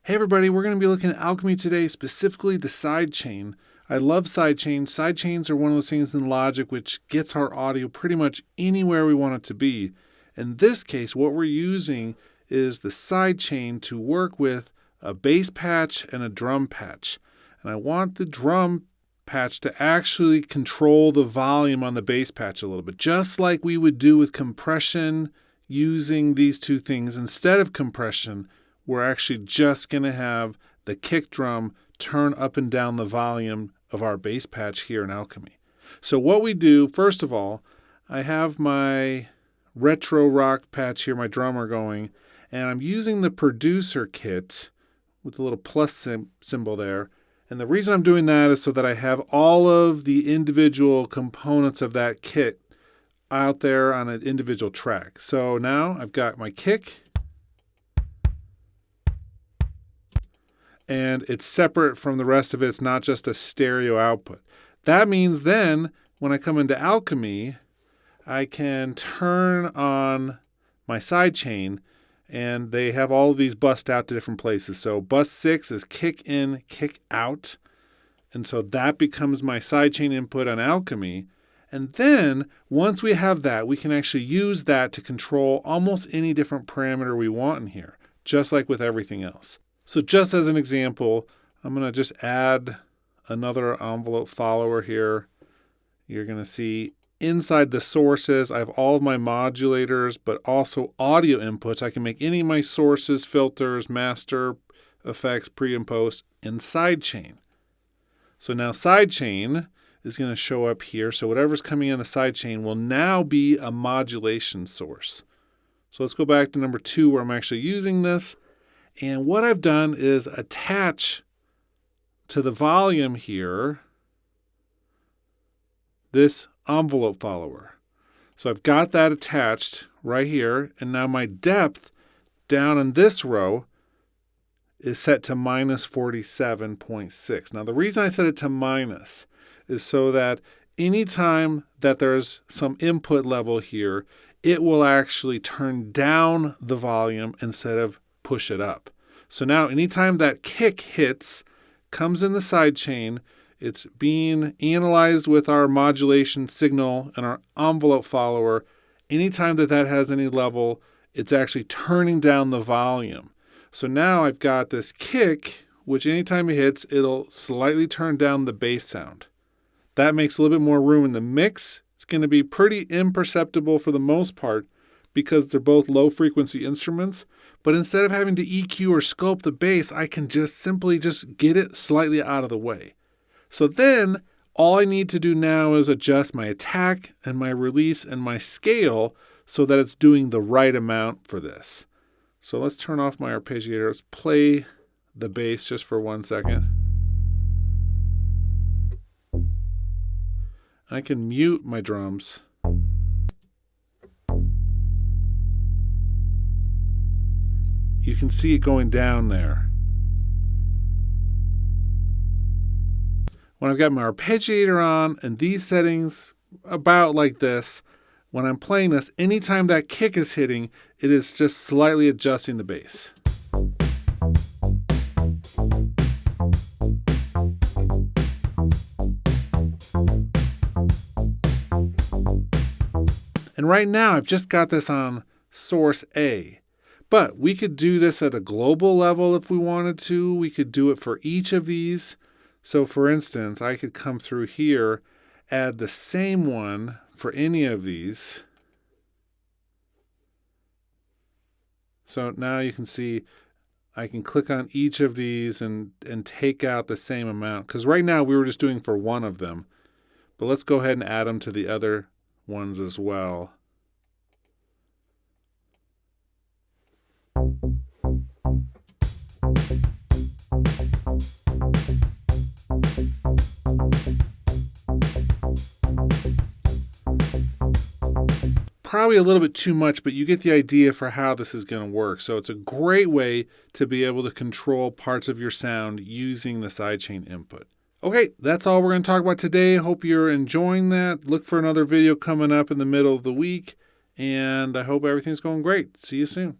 Hey everybody, we're going to be looking at Alchemy today, specifically the sidechain. I love sidechains. Sidechains are one of those things in Logic which gets our audio pretty much anywhere we want it to be. In this case, what we're using is the sidechain to work with a bass patch and a drum patch. And I want the drum patch to actually control the volume on the bass patch a little bit, just like we would do with compression using these two things. Instead of compression, we're actually just going to have the kick drum turn up and down the volume of our bass patch here in Alchemy. So what we do, first of all, I have my retro rock patch here, my drummer going, and I'm using the producer kit with the little plus symbol there. And the reason I'm doing that is so that I have all of the individual components of that kit out there on an individual track. So now I've got my kick, and it's separate from the rest of it. It's not just a stereo output. That means then when I come into Alchemy, I can turn on my sidechain, and they have all of these bust out to different places. So bus 6 is kick in, kick out. And so that becomes my sidechain input on Alchemy. And then once we have that, we can actually use that to control almost any different parameter we want in here, just like with everything else. So just as an example, I'm going to just add another envelope follower here. You're going to see inside the sources, I have all of my modulators, but also audio inputs. I can make any of my sources, filters, master, effects, pre and post in sidechain. So now sidechain is going to show up here. So whatever's coming in the sidechain will now be a modulation source. So let's go back to number 2 where I'm actually using this. And what I've done is attach to the volume here this envelope follower. So I've got that attached right here. And now my depth down in this row is set to minus 47.6. Now the reason I set it to minus is so that anytime that there's some input level here, it will actually turn down the volume instead of push it up. So now anytime that kick hits, comes in the sidechain, it's being analyzed with our modulation signal and our envelope follower. Anytime that that has any level, it's actually turning down the volume. So now I've got this kick, which anytime it hits, it'll slightly turn down the bass sound. That makes a little bit more room in the mix. It's going to be pretty imperceptible for the most part, because they're both low frequency instruments. But instead of having to EQ or sculpt the bass, I can just simply get it slightly out of the way. So then all I need to do now is adjust my attack and my release and my scale so that it's doing the right amount for this. So let's turn off my arpeggiator. Let's play the bass just for 1 second. I can mute my drums. You can see it going down there. When I've got my arpeggiator on and these settings about like this, when I'm playing this, anytime that kick is hitting, it is just slightly adjusting the bass. And right now I've just got this on source A. But we could do this at a global level if we wanted to. We could do it for each of these. So for instance, I could come through here, add the same one for any of these. So now you can see I can click on each of these and take out the same amount. Because right now we were just doing for one of them. But let's go ahead and add them to the other ones as well. Probably a little bit too much, but you get the idea for how this is going to work. So it's a great way to be able to control parts of your sound using the sidechain input. Okay, that's all we're going to talk about today. Hope you're enjoying that. Look for another video coming up in the middle of the week, and I hope everything's going great. See you soon.